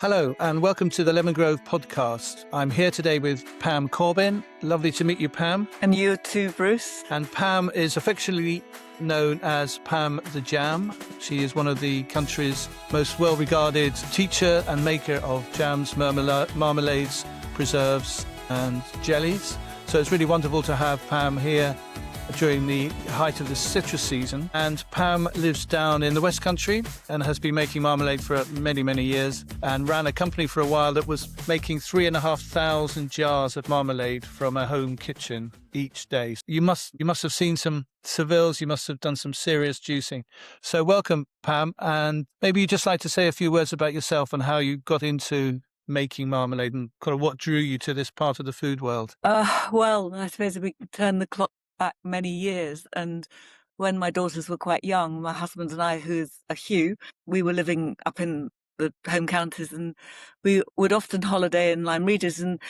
Hello and welcome to the Lemon Grove podcast. I'm here today with Pam Corbin. Lovely to meet you, Pam. And you too, Bruce. And Pam is affectionately known as Pam the Jam. She is one of the country's most well-regarded teacher and maker of jams, marmalades, preserves and jellies. So it's really wonderful to have Pam here during the height of the citrus season. And Pam lives down in the West Country and has been making marmalade for many, many years and ran a company for a while that was making 3,500 jars of marmalade from a home kitchen each day. You must have seen some Sevilles, you must have done some serious juicing. So welcome, Pam, and maybe you'd just like to say a few words about yourself and how you got into making marmalade and kind of what drew you to this part of the food world. Well, I suppose we could turn the clock back many years, and when my daughters were quite young, my husband and I, who's a Hugh, we were living up in the home counties, and we would often holiday in Lyme Regis, and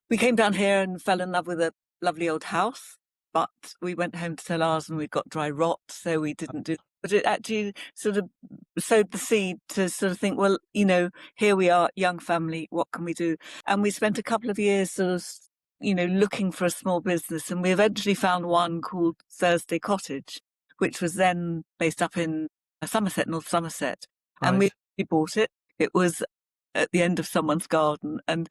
we came down here and fell in love with a lovely old house, but we went home to tell ours and we got dry rot, so we didn't do. But it actually sort of sowed the seed to sort of think, well, here we are, young family, what can we do? And we spent a couple of years sort of looking for a small business, and we eventually found one called Thursday Cottage, which was then based up in Somerset, North Somerset. Right. And we bought it. It was at the end of someone's garden, and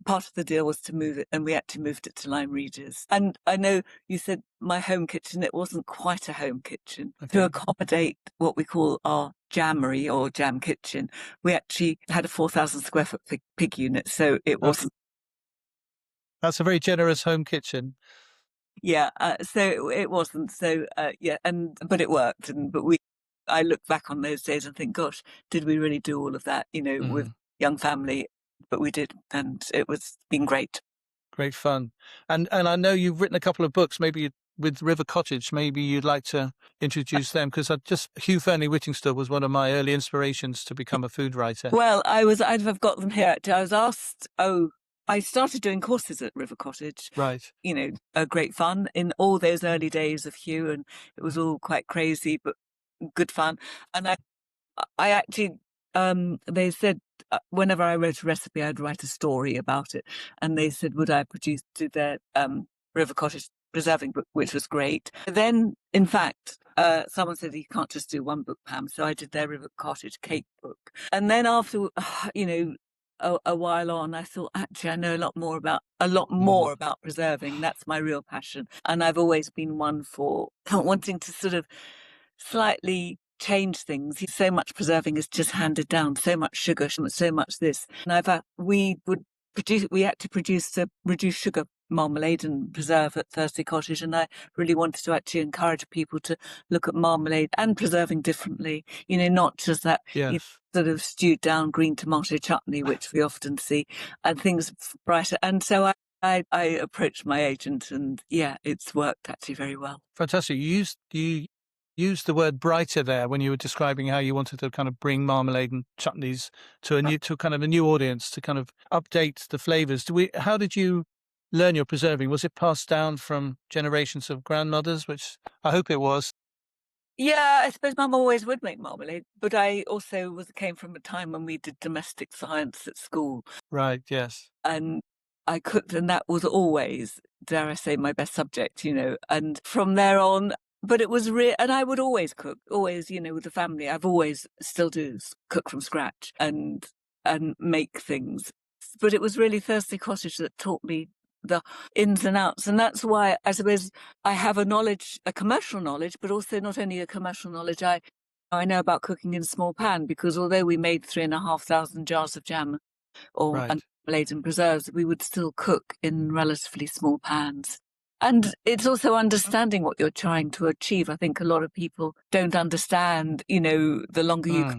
part of the deal was to move it, and we actually moved it to Lyme Regis. And I know you said my home kitchen, it wasn't quite a home kitchen. Okay. To accommodate what we call our jammery or jam kitchen, we actually had a 4,000 square foot pig unit, so it wasn't. That's a very generous home kitchen. Yeah, so it wasn't. So yeah, but it worked. I look back on those days and think, gosh, did we really do all of that? With young family, but we did, and it was been great. Great fun, and I know you've written a couple of books. Maybe with River Cottage, maybe you'd like to introduce them, because Hugh Fearnley-Whittingstall was one of my early inspirations to become a food writer. Well, I've got them here. I was asked. I started doing courses at River Cottage. Right. Great fun in all those early days of Hugh, and it was all quite crazy, but good fun. And I actually, they said whenever I wrote a recipe, I'd write a story about it. And they said, would I do their River Cottage preserving book, which was great. Then, in fact, someone said, you can't just do one book, Pam. So I did their River Cottage cake book. And then after, a while on, I thought, actually, I know a lot more about preserving. That's my real passion. And I've always been one for wanting to sort of slightly change things. So much preserving is just handed down, so much sugar, so much this. And we had to produce a reduced sugar marmalade and preserve at Thursday Cottage, and I really wanted to actually encourage people to look at marmalade and preserving differently, not just that sort of stewed down green tomato chutney, which we often see, and things brighter. And so I approached my agent, and it's worked actually very well. Fantastic. You used the word brighter there when you were describing how you wanted to kind of bring marmalade and chutneys to kind of a new audience, to kind of update the flavors. How did you learn your preserving? Was it passed down from generations of grandmothers, which I hope it was? Yeah, I suppose Mum always would make marmalade, but I also came from a time when we did domestic science at school. Right, yes. And I cooked, and that was always, dare I say, my best subject, and from there on. But it was and I would always cook, always, with the family. I've always still do cook from scratch and make things. But it was really Thursday Cottage that taught me the ins and outs. And that's why I suppose I have a commercial knowledge, but also not only a commercial knowledge, I know about cooking in a small pan, because although we made 3,500 jars of jam and marmalade and preserves, we would still cook in relatively small pans. And it's also understanding what you're trying to achieve. I think a lot of people don't understand, the longer you cook,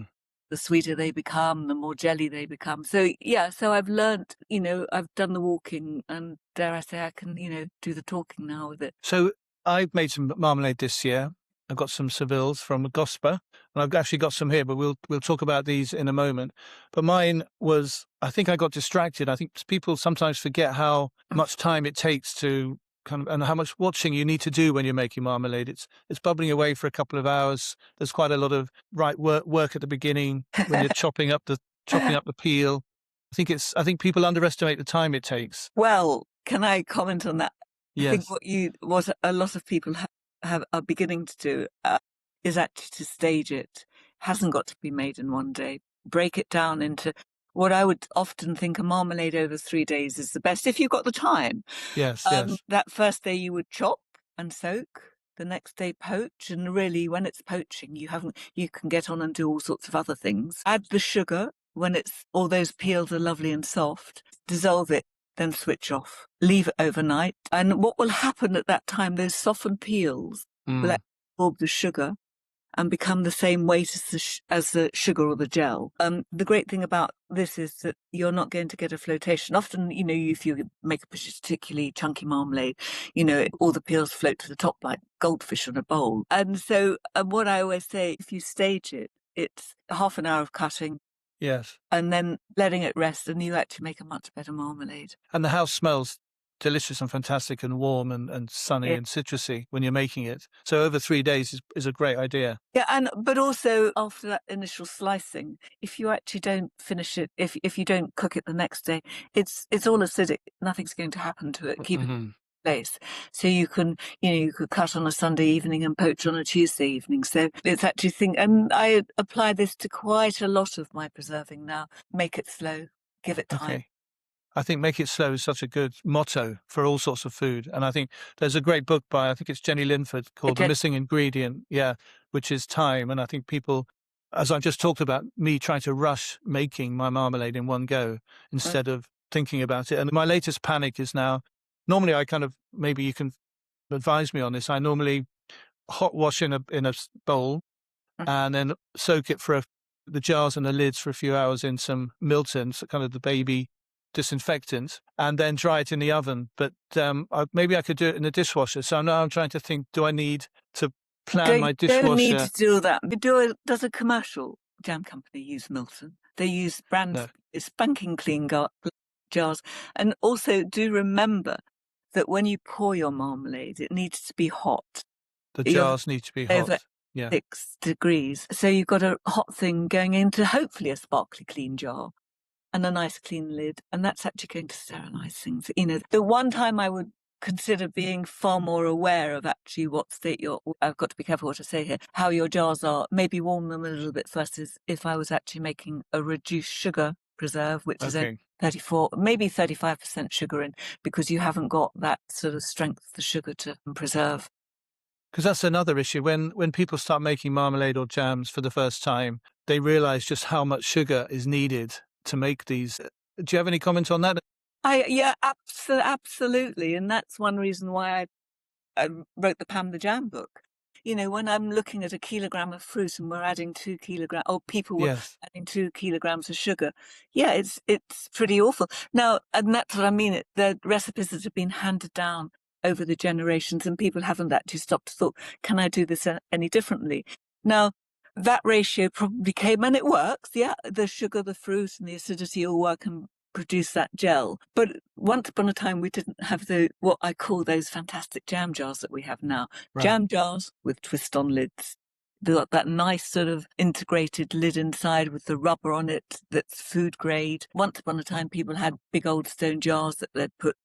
the sweeter they become, the more jelly they become. So, so I've learned, I've done the walking, and dare I say I can, do the talking now with it. So I've made some marmalade this year. I've got some Sevilles from Gospa, and I've actually got some here, but we'll talk about these in a moment. But mine was, I think I got distracted. I think people sometimes forget how much time it takes to and how much watching you need to do when you're making marmalade. It's bubbling away for a couple of hours. There's quite a lot of work at the beginning when you're chopping up the peel. I think people underestimate the time it takes. Well, can I comment on that? I think Yes. what a lot of people are beginning to do is actually to stage it. Hasn't got to be made in one day. Break it down into what I would often think a marmalade over 3 days is the best if you've got the time. Yes. Yes. That first day you would chop and soak. The next day poach, and really when it's poaching, you can get on and do all sorts of other things. Add the sugar when all those peels are lovely and soft. Dissolve it, then switch off. Leave it overnight. And what will happen at that time, those softened peels will absorb the sugar and become the same weight as the sugar or the gel. The great thing about this is that you're not going to get a flotation. Often, if you make a particularly chunky marmalade, all the peels float to the top like goldfish on a bowl. And so what I always say, if you stage it, it's half an hour of cutting. Yes. And then letting it rest, and you actually make a much better marmalade. And the house smells delicious and fantastic and warm and sunny and citrusy when you're making it. So over 3 days is a great idea. Yeah, but also after that initial slicing, if you actually don't finish it, if you don't cook it the next day, it's all acidic. Nothing's going to happen to it. Keep it in place. So you could cut on a Sunday evening and poach on a Tuesday evening. So it's actually and I apply this to quite a lot of my preserving now. Make it slow, give it time. Okay. I think make it slow is such a good motto for all sorts of food. And I think there's a great book by, I think it's Jenny Linford, called The Missing Ingredient, which is time. And I think people, as I just talked about, me trying to rush making my marmalade in one go instead of thinking about it. And my latest panic is now, normally I maybe you can advise me on this, I normally hot wash in a bowl and then soak it the jars and the lids for a few hours in some Milton, so kind of the baby disinfectant, and then dry it in the oven. But maybe I could do it in the dishwasher. So now I'm trying to think, do I need to plan my dishwasher? Don't need to do that. Does a commercial jam company use Milton? They use spanking clean jars. And also do remember that when you pour your marmalade, it needs to be hot. The jars need to be hot. Over 6 degrees. So you've got a hot thing going into hopefully a sparkly clean jar and a nice clean lid. And that's actually going to sterilize things. The one time I would consider being far more aware of actually what state I've got to be careful what I say here, how your jars are, maybe warm them a little bit first, is if I was actually making a reduced sugar preserve, which is only 34, maybe 35% sugar in, because you haven't got that sort of strength of the sugar to preserve. Because that's another issue. When people start making marmalade or jams for the first time, they realize just how much sugar is needed to make these. Do you have any comment on that? Absolutely. And that's one reason why I wrote the Pam the Jam book. When I'm looking at a kilogram of fruit and we're adding 2 kilograms, or people were adding 2 kilograms of sugar, it's pretty awful. Now, and that's what I mean. The recipes that have been handed down over the generations, and people haven't actually stopped to thought, can I do this any differently? Now, that ratio probably came, and it works. Yeah, the sugar, the fruit, and the acidity all work and produce that gel. But once upon a time, we didn't have what I call those fantastic jam jars that we have now. Right. Jam jars with twist-on lids. They've got that nice sort of integrated lid inside with the rubber on it that's food grade. Once upon a time, people had big old stone jars that they'd put,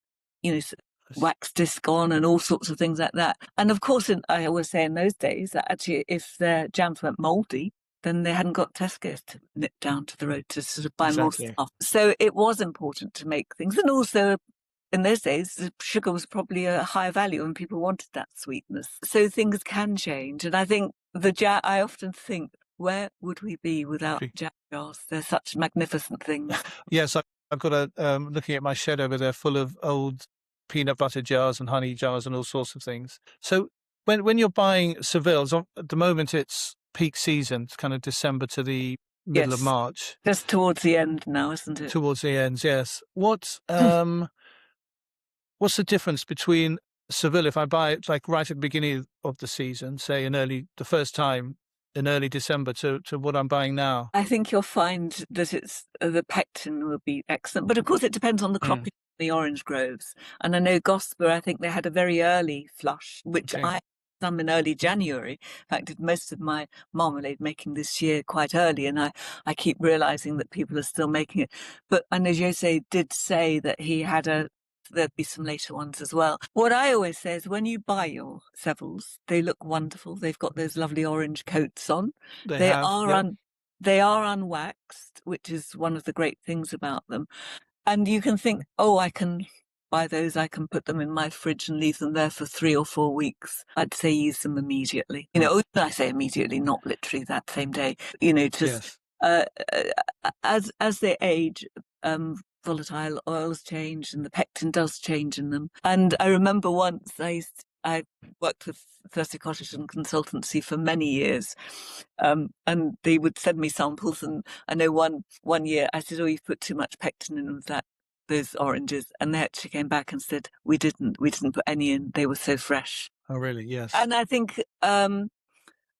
wax disc on and all sorts of things like that. And of course, I always say in those days that actually if their jams went mouldy, then they hadn't got Tesco's to nip down to the road to sort of buy more stuff. So it was important to make things. And also in those days, the sugar was probably a higher value and people wanted that sweetness. So things can change. And I think I often think, where would we be without jam jars? They're such magnificent things. Yes, I've got looking at my shed over there full of old peanut butter jars and honey jars and all sorts of things. So when you're buying Sevilles, at the moment it's peak season, it's kind of December to the middle of March. Just towards the end now, isn't it? Towards the end, yes. What's the difference between Seville if I buy it like right at the beginning of the season, say the first time in early December to what I'm buying now? I think you'll find that it's the pectin will be excellent, but of course it depends on the cropping. The orange groves. And I know Gosper, I think they had a very early flush, which I some in early January. In fact, did most of my marmalade making this year quite early, and I keep realizing that people are still making it. But and Jose did say that he had there'd be some later ones as well. What I always say is when you buy your Sevils, they look wonderful. They've got those lovely orange coats on. They They have, are yep. they are unwaxed, which is one of the great things about them. And you can think, oh, I can buy those, I can put them in my fridge and leave them there for 3 or 4 weeks. I'd say use them immediately. I say immediately, not literally that same day. Just Yes. as they age, volatile oils change and the pectin does change in them. And I remember once I worked with Thirsty Cottage and consultancy for many years, and they would send me samples. And I know one year I said, "Oh, you've put too much pectin in those oranges," and they actually came back and said, "We didn't put any in. They were so fresh." Oh, really? Yes. And I think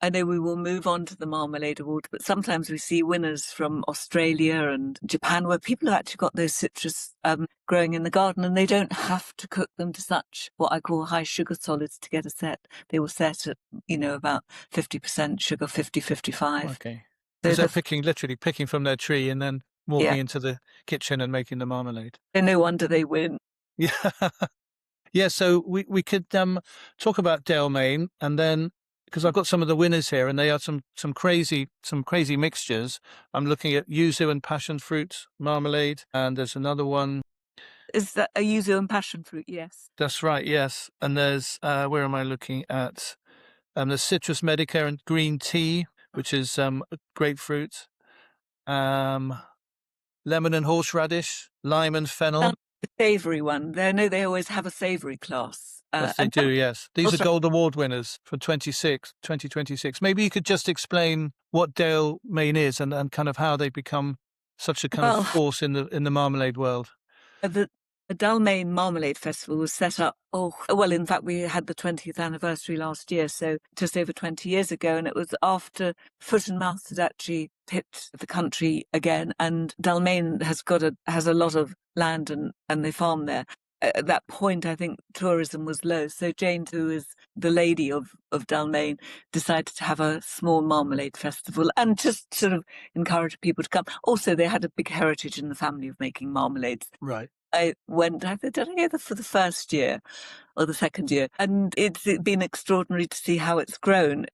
I know we will move on to the Marmalade Award, but sometimes we see winners from Australia and Japan where people have actually got those citrus growing in the garden, and they don't have to cook them to such what I call high sugar solids to get a set. They will set at, about 50% sugar, 50, 55. Okay. So Because they're literally picking from their tree and then walking yeah, into the kitchen and making the marmalade. so no wonder they win. Yeah. Yeah, so we could talk about Dalmain, and then because I've got some of the winners here, and they are some crazy mixtures. I'm looking at yuzu and passion fruit marmalade, and there's another one. Is that a yuzu and passion fruit? Yes. That's right, yes. And there's where am I looking at? There's citrus medica and green tea, which is grapefruit. Lemon and horseradish, lime and fennel. The savoury one. They always have a savoury class. Yes, they do, yes. These are Gold Award winners for 2026. Maybe you could just explain what Dalmain is and kind of how they become such a kind of force in the marmalade world. The Dalmain Marmalade Festival was set up, in fact, we had the 20th anniversary last year, so just over 20 years ago, and it was after Foot and Mouth had actually hit the country again, and Dalmain has a lot of land and they farm there. At that point, I think tourism was low, so Jane, who is the lady of Dalmain, decided to have a small marmalade festival and just sort of encourage people to come. Also, they had a big heritage in the family of making marmalades. Right. I did I go for the first year or the second year? And it's been extraordinary to see how it's grown.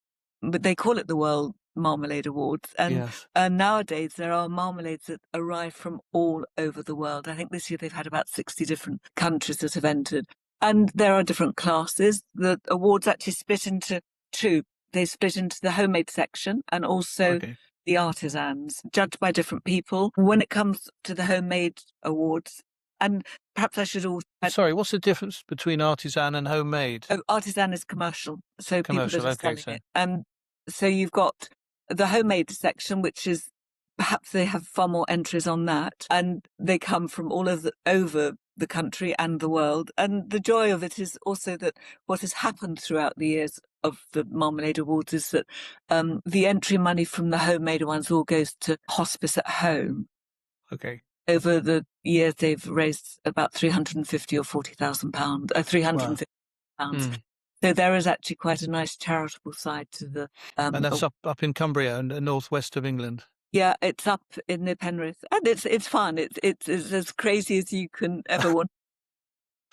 But they call it the World Marmalade Awards. And Yes. Nowadays, there are marmalades that arrive from all over the world. I think this year they've had about 60 different countries that have entered. And there are different classes. The awards actually split into two. They split into the homemade section and also the artisans, judged by different people. When it comes to the homemade awards, and perhaps I should also... Sorry, what's the difference between artisan and homemade? Oh, artisan is commercial, so Commercial, people that are okay, selling it. So you've got the homemade section, which is perhaps they have far more entries on that, and they come from all over the country and the world. And the joy of it is also that what has happened throughout the years of the Marmalade Awards is that the entry money from the homemade ones all goes to hospice at home. Okay. Over the years, they've raised about £350,000 or £40,000, £350. So there is actually quite a nice charitable side to the. And that's up in Cumbria and the northwest of England. Yeah, it's up in near Penrith, and it's fun. It's as crazy as you can ever want.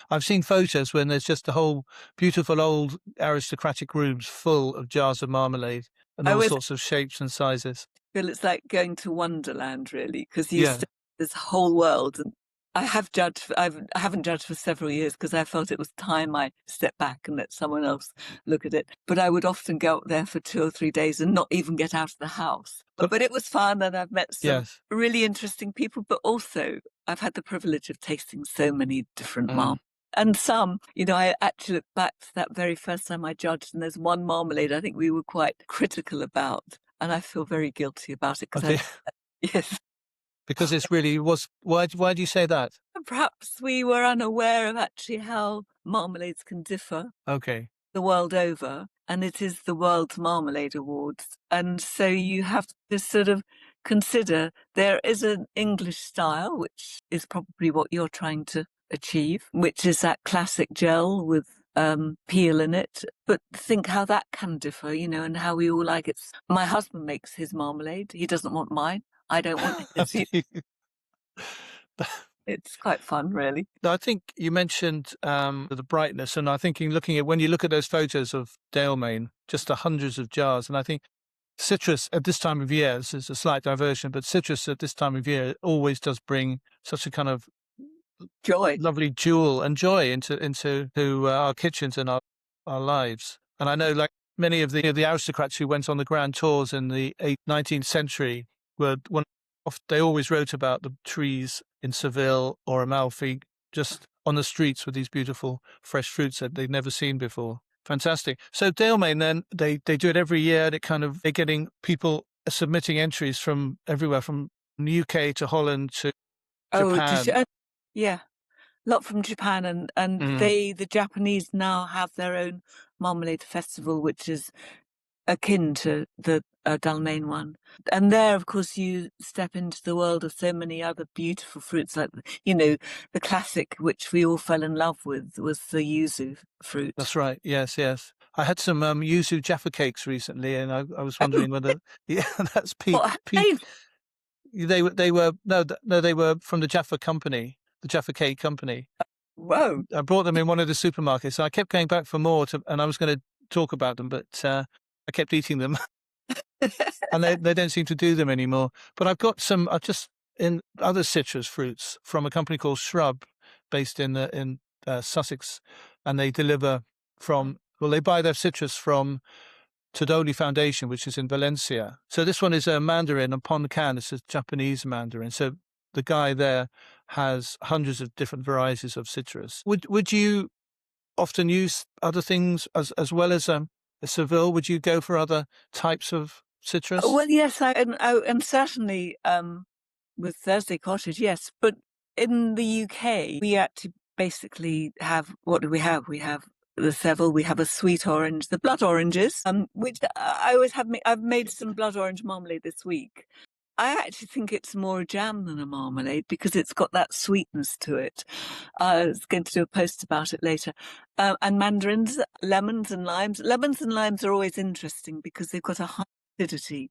I've seen photos when there's just a whole beautiful old aristocratic rooms full of jars of marmalade and all sorts of shapes and sizes. Well, it's like going to Wonderland, really, because you see this whole world. And I haven't judged for several years because I felt it was time I stepped back and let someone else look at it. But I would often go up there for 2 or 3 days and not even get out of the house. But it was fun, and I've met some really interesting people. But also, I've had the privilege of tasting so many different marmalades. And some, I actually look back to that very first time I judged, and there's one marmalade I think we were quite critical about, and I feel very guilty about it. Yes. Because it's really was. Why do you say that? Perhaps we were unaware of actually how marmalades can differ. The world over, and it is the World Marmalade Awards, and so you have to sort of consider there is an English style, which is probably what you're trying to achieve, which is that classic gel with peel in it, but think how that can differ, and how we all like it. My husband makes his marmalade. He doesn't want mine. I don't want his. It's quite fun, really. I think you mentioned the brightness, and I think when you look at those photos of Dalemain, just the hundreds of jars, and I think citrus at this time of year, this is a slight diversion, but citrus at this time of year always does bring such a kind of Joy. lovely jewel and joy into our kitchens and our lives. And I know, like many of the aristocrats who went on the grand tours in the 19th century, they always wrote about the trees in Seville or Amalfi, just on the streets with these beautiful fresh fruits that they'd never seen before. Fantastic. So Dalemain, then they do it every year. They're getting people submitting entries from everywhere, from the UK to Holland to Japan. Yeah, a lot from Japan, and the Japanese now have their own marmalade festival, which is akin to the Dalmain one. And there, of course, you step into the world of so many other beautiful fruits, like, the classic, which we all fell in love with, was the yuzu fruit. That's right. Yes, yes. I had some yuzu Jaffa cakes recently, and I was wondering whether, that's peak. They were from the Jaffa company, the Jaffa Cake company. Whoa! I brought them in one of the supermarkets. So I kept going back for more, and I was going to talk about them, but I kept eating them, and they don't seem to do them anymore. But I've got some just in other citrus fruits from a company called Shrub, based in Sussex, and they deliver they buy their citrus from Todoli Foundation, which is in Valencia. So this one is a mandarin, and upon the can it's a Japanese mandarin. So the guy there has hundreds of different varieties of citrus. Would you often use other things as well as Seville? Would you go for other types of citrus? Well, yes, and certainly with Thursday Cottage, yes. But in the UK, we actually basically have, what do we have? We have the Seville, we have a sweet orange, the blood oranges, which I always have. I've made some blood orange marmalade this week. I actually think it's more a jam than a marmalade because it's got that sweetness to it. I was going to do a post about it later. And mandarins, lemons and limes. Lemons and limes are always interesting because they've got a high acidity.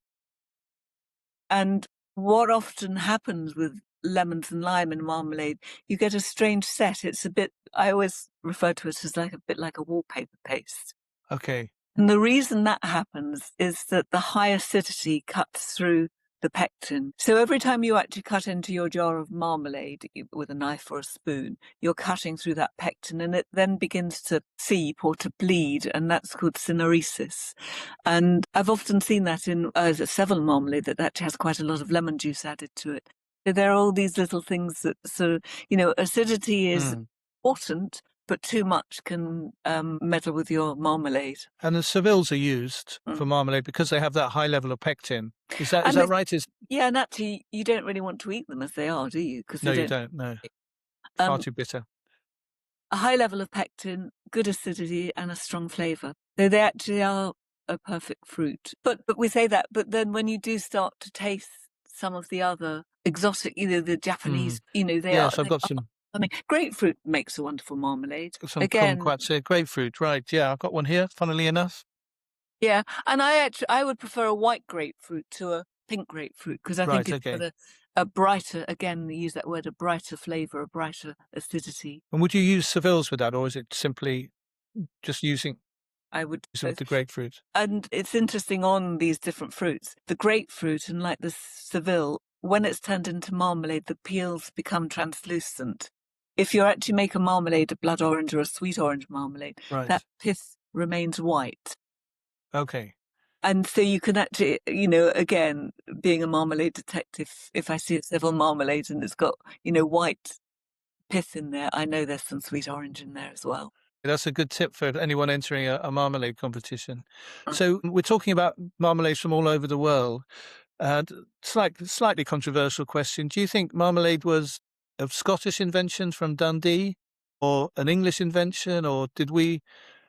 And what often happens with lemons and lime in marmalade, you get a strange set. It's a bit, I always refer to it as a bit like a wallpaper paste. Okay. And the reason that happens is that the high acidity cuts through the pectin. So every time you actually cut into your jar of marmalade with a knife or a spoon, you're cutting through that pectin, and it then begins to seep or to bleed, and that's called syneresis. And I've often seen that in Seville marmalade that actually has quite a lot of lemon juice added to it. So there are all these little things that acidity is important, but too much can meddle with your marmalade. And the Sevilles are used for marmalade because they have that high level of pectin. Is that right? Yeah, and actually, you don't really want to eat them as they are, do you? No, you don't. No, far too bitter. A high level of pectin, good acidity, and a strong flavour. So they actually are a perfect fruit. But we say that, but then when you do start to taste some of the other exotic, the Japanese, Yes, I've got some. I mean, grapefruit makes a wonderful marmalade. Some grapefruit, right? Yeah, I've got one here. Funnily enough. Yeah, and I would prefer a white grapefruit to a pink grapefruit because I think it's got a brighter, again, they use that word, a brighter flavour, a brighter acidity. And would you use Sevilles with that, or is it simply just using? I would with the grapefruit. And it's interesting on these different fruits. The grapefruit and like the Seville, when it's turned into marmalade, the peels become translucent. If you actually make a marmalade, a blood orange or a sweet orange marmalade, that pith remains white. Okay. And so you can actually, again, being a marmalade detective, if I see a Seville marmalade and it's got, white pith in there, I know there's some sweet orange in there as well. That's a good tip for anyone entering a marmalade competition. So we're talking about marmalades from all over the world. Slightly controversial question. Do you think marmalade was a Scottish invention from Dundee or an English invention, or did we,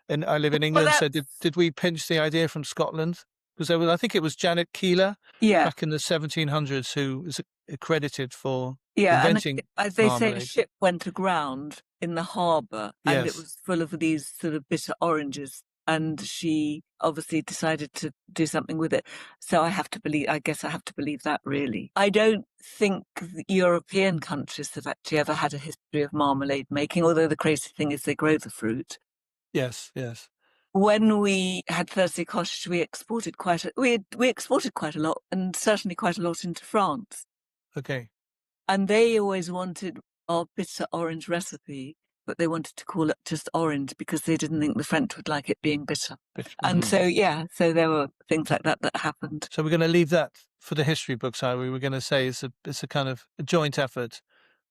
and I live in England, so did we pinch the idea from Scotland? Because I think it was Janet Keeler back in the 1700s who was accredited for inventing and as they marmalade. say, a ship went aground in the harbour, and it Yes. was full of these sort of bitter oranges. And she obviously decided to do something with it. So I guess I have to believe that, really. I don't think the European countries have actually ever had a history of marmalade making, although the crazy thing is they grow the fruit. Yes. Yes. When we had Thursday Cottage, we exported we exported quite a lot, and certainly quite a lot into France. Okay. And they always wanted our bitter orange recipe, but they wanted to call it just orange because they didn't think the French would like it being bitter. And Mhm. so, yeah, so there were things like that that happened. So we're going to leave that for the history books, are we? We're going to say it's a kind of a joint effort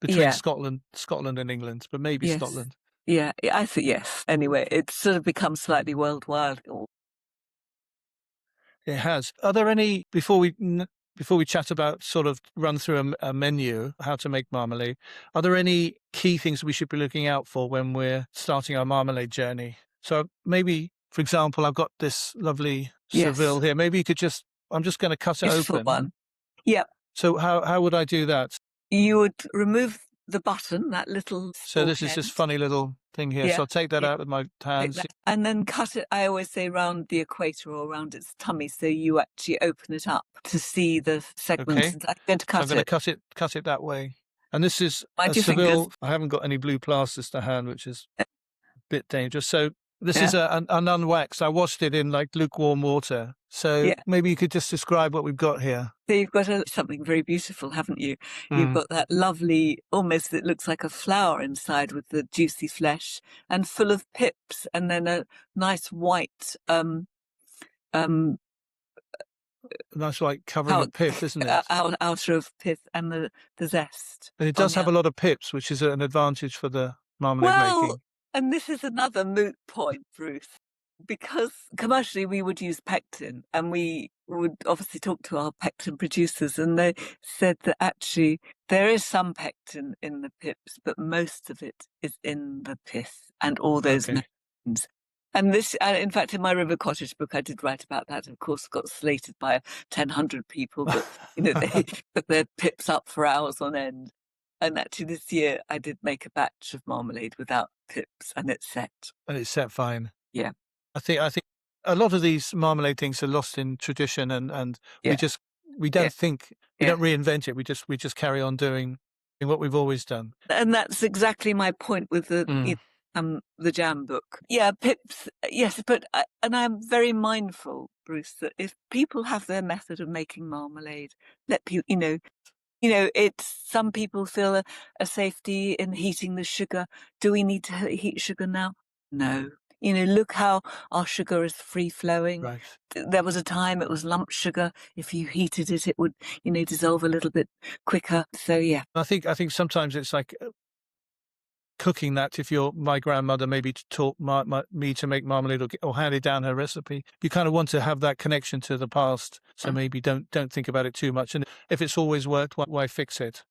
between Yeah, Scotland and England, but maybe yes. Scotland. Yeah, I think yes. Anyway, it's sort of become slightly worldwide. It has. Are there any before we chat about sort of run through a menu how to make marmalade? Are there any key things we should be looking out for when we're starting our marmalade journey? So maybe, for example, I've got this lovely Yes, Seville here. Maybe you could just I'm just going to cut it beautiful open. one. Yeah, So how would I do that? you would remove the button, that little So this stalk is this end. funny little thing here. So Yeah, I'll take that yeah. out with my Take hands. that. And then cut it, I always say, round the equator or around its tummy, so you actually open it up to see the segments. Okay. And I'm going to So I'm cut going to it. cut it that way. And this is a Mind your fingers. Seville. I haven't got any blue plasters to hand, which is a bit dangerous. So this is Yeah, an unwaxed. I washed it in like lukewarm water. So yeah. maybe you could just describe what we've got here. So you've got something very beautiful, haven't you? You've Mm. got that lovely, almost it looks like a flower inside with the juicy flesh and full of pips, and then a nice white um A nice like covering of pith, isn't it? outer of pith and the zest And it on does the have outside. a lot of pips, which is an advantage for the marmalade Well, making. and this is another moot point, Bruce, because commercially we would use pectin, and we would obviously talk to our pectin producers, and they said that actually there is some pectin in the pips, but most of it is in the pith and all those Okay. membranes. And this, in fact, in my River Cottage book, I did write about that. Of course, got slated by 1,000 people that they put their pips up for hours on end. And actually, this year I did make a batch of marmalade without pips, and it's set. And it's set fine. Yeah, I think a lot of these marmalade things are lost in tradition and yeah, we yeah, don't think we yeah. don't reinvent it. We just carry on doing what we've always done. And that's exactly my point with Mm. the jam book. Yeah, pips. Yes, but and I'm very mindful, Bruce, that if people have their method of making marmalade, let people, it's some people feel a safety in heating the sugar. Do we need to heat sugar now? No. Look how our sugar is free flowing. Right. There was a time it was lump sugar. If you heated it, it would, dissolve a little bit quicker. So yeah. I think sometimes it's like cooking that if my grandmother maybe taught me to make marmalade or handed down her recipe, you kind of want to have that connection to the past. So maybe don't think about it too much. And if it's always worked, why fix it?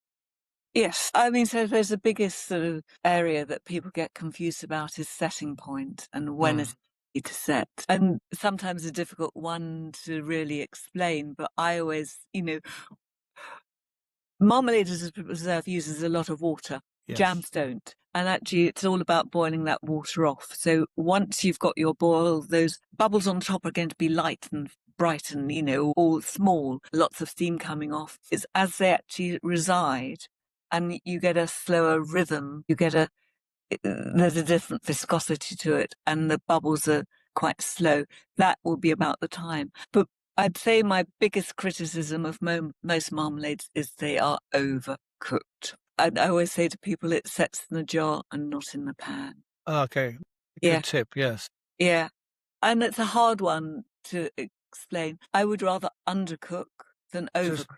Yes, I mean, so there's the biggest sort of area that people get confused about is setting point and when Mm. is it to set. And sometimes a difficult one to really explain, but I always, marmalade as a preserve uses a lot of water. Yes. Jams don't. And actually, it's all about boiling that water off. So once you've got your boil, those bubbles on top are going to be light and bright and, all small, lots of steam coming off. It's as they actually reside and you get a slower rhythm, there's a different viscosity to it and the bubbles are quite slow. That will be about the time. But I'd say my biggest criticism of most marmalades is they are overcooked. I always say to people it sets in the jar and not in the pan. Okay. Yeah, Good tip. Yes. yeah. And it's a hard one to explain. I would rather undercook than So overcook.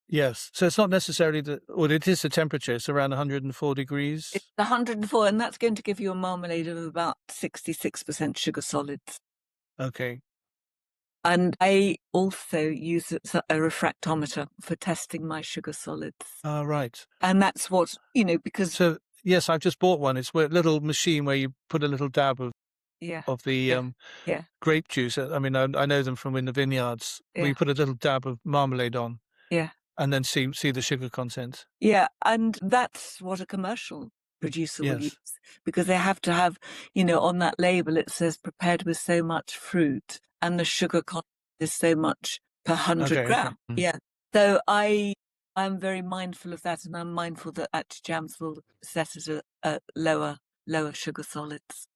yes. So it's not necessarily well, it is the temperature. It's around 104 It's degrees. 104, and that's going to give you a marmalade of about 66% sugar solids. Okay. And I also use a refractometer for testing my sugar solids. Right. And that's what, because, So yes, I've just bought one. It's a little machine where you put a little dab yeah, of the yeah, yeah, grape juice. I mean, I know them from in the vineyards. Where yeah, you put a little dab of marmalade on, yeah. and then see the sugar content. Yeah, and that's what a commercial producer will Yes. use, because they have to have, on that label it says prepared with so much fruit and the sugar content is so much per 100 Okay. gram. Yeah. So I'm very mindful of that, and I'm mindful that actually jams will set at a lower sugar solids.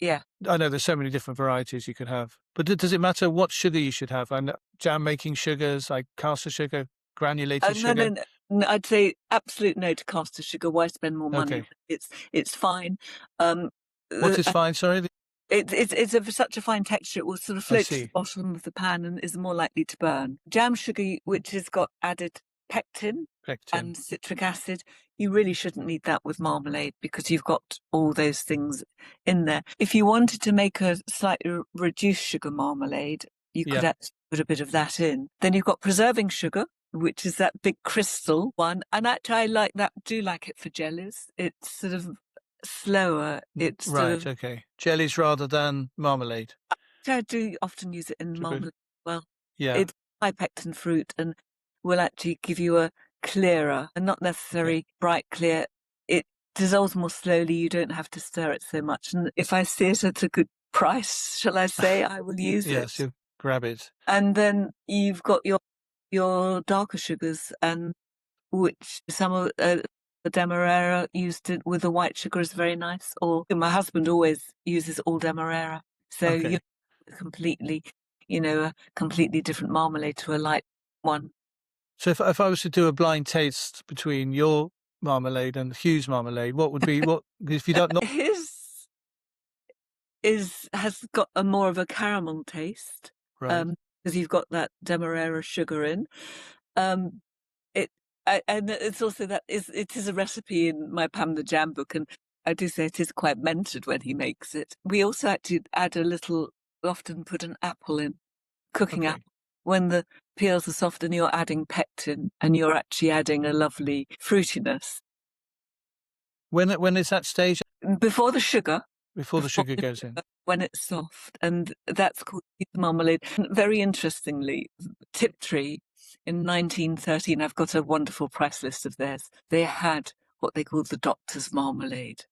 Yeah. I know there's so many different varieties you could have, but does it matter what sugar you should have? And jam making sugars like caster sugar, granulated No, sugar. no, I'd say absolute no to caster sugar. Why spend more money? Okay. It's fine. Um, What is fine? Sorry. It's such a fine texture, it will sort of I float to the see. bottom of the pan and is more likely to burn. Jam sugar, which has got added pectin Pectin. and citric acid, you really shouldn't need that with marmalade because you've got all those things in there. If you wanted to make a slightly reduced sugar marmalade, you could Yeah. actually put a bit of that in. Then you've got preserving sugar, which is that big crystal one. And actually, I like that, do like it for jellies. It's sort of slower. It's sort Right. of, Okay. Jellies rather than marmalade. I do often use it in Sugar. marmalade as well. Yeah. It's high pectin fruit and will actually give you a clearer and not necessarily bright clear. It dissolves more slowly. You don't have to stir it so much. And if I see it at a good price, shall I say, I will use Yes. it. You grab it. And then you've got your darker sugars, and which some of the demerara used it with the white sugar is very nice. Or my husband always uses all demerara, so Okay. you completely, a completely different marmalade to a light one. So if I was to do a blind taste between your marmalade and Hugh's marmalade, what would be what? If you don't know, His has got a more of a caramel taste, right? because you've got that demerara sugar in. Um, it and it's also it is a recipe in my Pam the Jam book, and I do say it is quite mentored when he makes it. We also actually add a little, often put an apple in, cooking Okay. apple. When the peels are soft and you're adding pectin and you're actually adding a lovely fruitiness. When is that stage? Before the sugar. Before the sugar goes in. When it's soft, and that's called teeth marmalade. And very interestingly, Tiptree in 1913, I've got a wonderful price list of theirs. They had what they called the doctor's marmalade.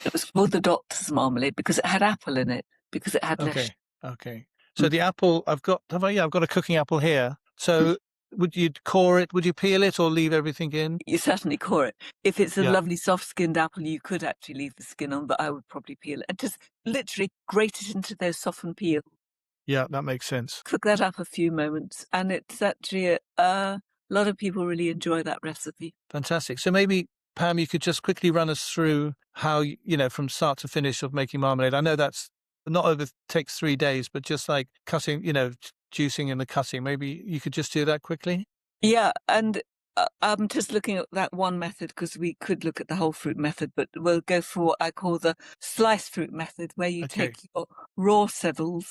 It was called the doctor's marmalade because it had apple in it, because it had less. Okay. Okay. So the apple, I've got a cooking apple here. So would you core it? Would you peel it or leave everything in? You certainly core it. If it's a Yeah. lovely soft-skinned apple, you could actually leave the skin on, but I would probably peel it and just literally grate it into those softened peels. Yeah, that makes sense. Cook that up a few moments, and it's actually a lot of people really enjoy that recipe. Fantastic. So maybe, Pam, you could just quickly run us through how, from start to finish of making marmalade. I know that's takes 3 days, but just like cutting, juicing and the cutting, maybe you could just do that quickly? Yeah, and I'm just looking at that one method because we could look at the whole fruit method, but we'll go for what I call the sliced fruit method, where you Okay. take your raw Seville's,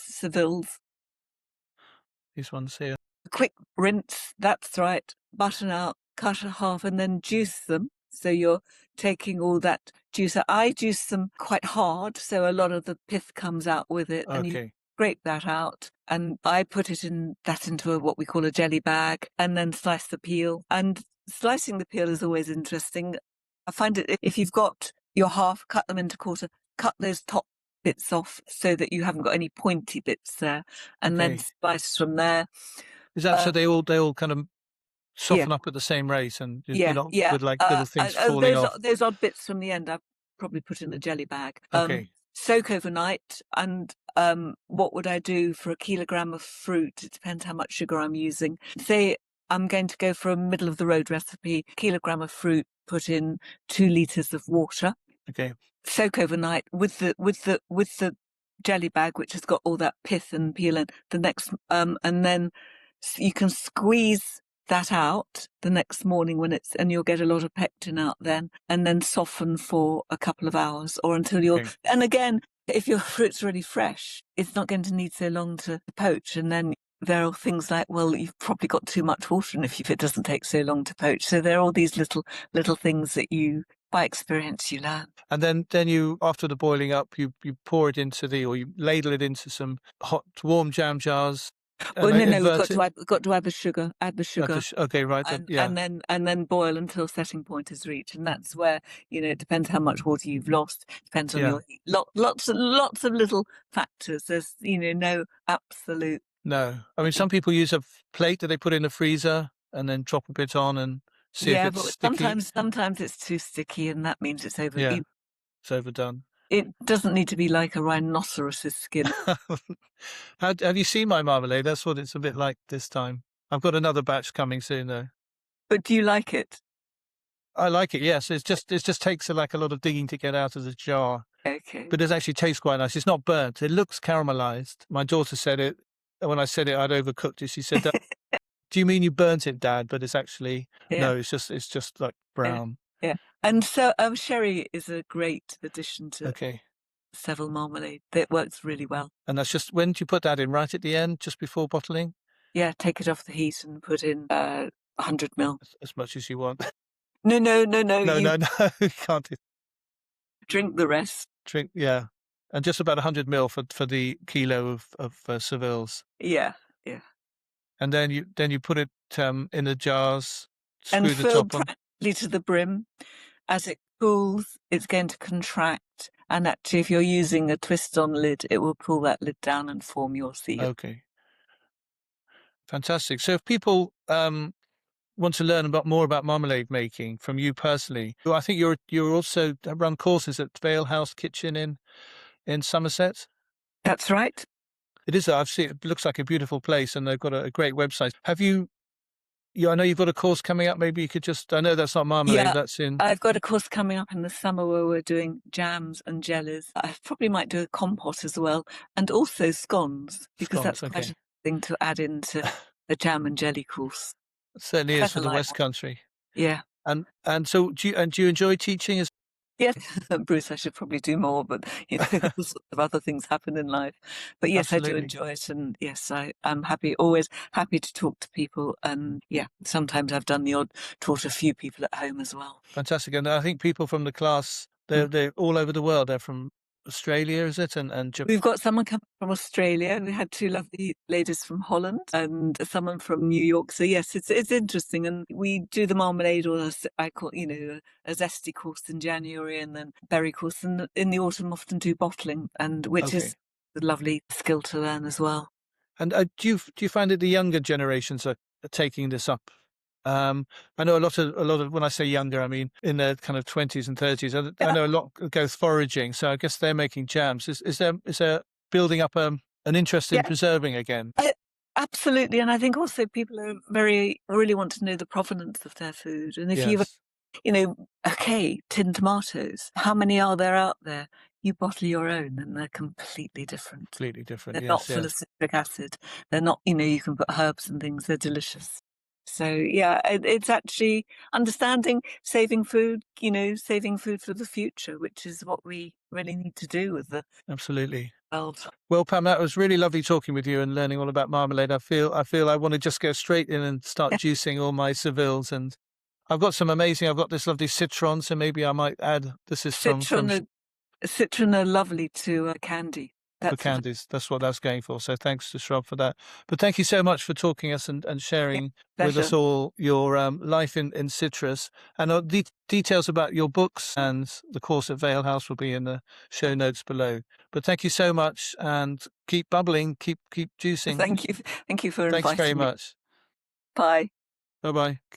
These ones here. quick rinse, that's right, button out, cut a half, and then juice them. So you're taking all that juice out. I juice them quite hard, so a lot of the pith comes out with it, and you Okay. scrape that out. And I put into what we call a jelly bag, and then slice the peel. And slicing the peel is always interesting. I find it, if you've got your half, cut them into quarter, cut those top bits off so that you haven't got any pointy bits there, and then Okay. slice from there. Is that so they all kind of Yeah. soften up at the same rate and Yeah, yeah. with like little things falling off? Those odd bits from the end, I've probably put in a jelly bag. Okay. Soak overnight, and what would I do for a kilogram of fruit? It depends how much sugar I'm using. Say I'm going to go for a middle of the road recipe. Kilogram of fruit, put in 2 liters of water. Okay. Soak overnight with the jelly bag, which has got all that pith and peel in. And then you can squeeze that out the next morning and you'll get a lot of pectin out then, and then soften for a couple of hours or until you're, and again, if your fruit's really fresh, it's not going to need so long to poach. And then there are things like, well, you've probably got too much water in if it doesn't take so long to poach. So there are all these little things that by experience, you learn. And then you, after the boiling up, you pour it or you ladle it into some hot, warm jam jars. Well, and no, no, invert it. we've got to add the sugar, Okay, right. Yeah, and then boil until setting point is reached, and that's where it depends how much water you've lost, depends on yeah. your heat. Lots of little factors. There's no absolute. No, I mean some people use a plate that they put in the freezer and then drop a bit on and see if Yeah, it's but sticky. sometimes it's too sticky, and that means it's over. Yeah, it's overdone. It doesn't need to be like a rhinoceros's skin. Have you seen my marmalade? That's what it's a bit like this time. I've got another batch coming soon though. But do you like it? I like it. Yes, it just takes like a lot of digging to get out of the jar, Okay. but it actually tastes quite nice. It's not burnt. It looks caramelized. My daughter said it when I said it. I'd overcooked it. She said, "Do you mean you burnt it, Dad?" But it's actually Yeah, no. It's just like yeah, brown. yeah. And so sherry is a great addition to Okay. Seville marmalade. It works really well. And that's just when do you put that in? Right at the end, just before bottling? Yeah, take it off the heat and put in 100 ml. As much as you want. No, no, no, no. No, You no, no, you can't drink the rest. drink. Yeah, and just about 100 ml for the kilo of Sevilles, Yeah, yeah. and then you put it in the jars, And screw the fill top on. practically to the brim. As it cools, it's going to contract. And actually, if you're using a twist-on lid, it will pull that lid down and form your seal. Okay, fantastic. So if people want to learn about more about marmalade making from you personally, I think you're also run courses at Vale House Kitchen in Somerset. That's right. It is. I've seen. It looks like a beautiful place, and they've got a great website. Have you? Yeah, I know you've got a course coming up. Maybe you could just. I know that's not marmalade. Yeah, That's in I've got a course coming up in the summer where we're doing jams and jellies. I probably might do a compote as well, and also scones, because scones. that's quite Okay, a thing to add into a jam and jelly course. it certainly is Quite for a the light West one. Country. Yeah. And so do you enjoy teaching? As Yes, Bruce, I should probably do more, but all sorts of other things happen in life. But yes, I do absolutely enjoy it, and yes, I'm happy, always happy to talk to people. And yeah, sometimes I've done the odd taught a few people at home as well. fantastic. And I think people from the class they're all over the world. They're from Australia, is it? And We've got someone coming from Australia. We had two lovely ladies from Holland and someone from New York. So yes, it's interesting, and we do the marmalade, or I call a zesty course in January, and then berry course, and in the autumn often do bottling, and which okay. is a lovely skill to learn as well. And do you find that the younger generations are taking this up? I know a lot of when I say younger, I mean in their kind of 20s and 30s. I Yeah, know a lot go foraging, so I guess they're making jams. Is there building up an interest in yeah, preserving again? absolutely. And I think also people are really want to know the provenance of their food, and if you've Yes, okay, tinned tomatoes. How many are there out there? You bottle your own and they're completely different. completely different. They're not Yes, full yes, of citric acid. They're not, you can put herbs and things. They're delicious. So yeah, it's actually understanding, saving food for the future, which is what we really need to do with the absolutely. world. Well, Pam, that was really lovely talking with you and learning all about marmalade. I feel I want to just go straight in and start juicing all my Sevilles, and I've got this lovely citron, so maybe I might add this is Citron, citron are lovely to candy. for That's a candies. That's what I was going for. So thanks to Shrub for that. But thank you so much for talking us and sharing with us pleasure. all your life in citrus. And details about your books and the course at Vale House will be in the show notes below. But thank you so much, and keep bubbling, keep juicing. Thank you for Thanks very inviting me. much. Bye. Bye bye.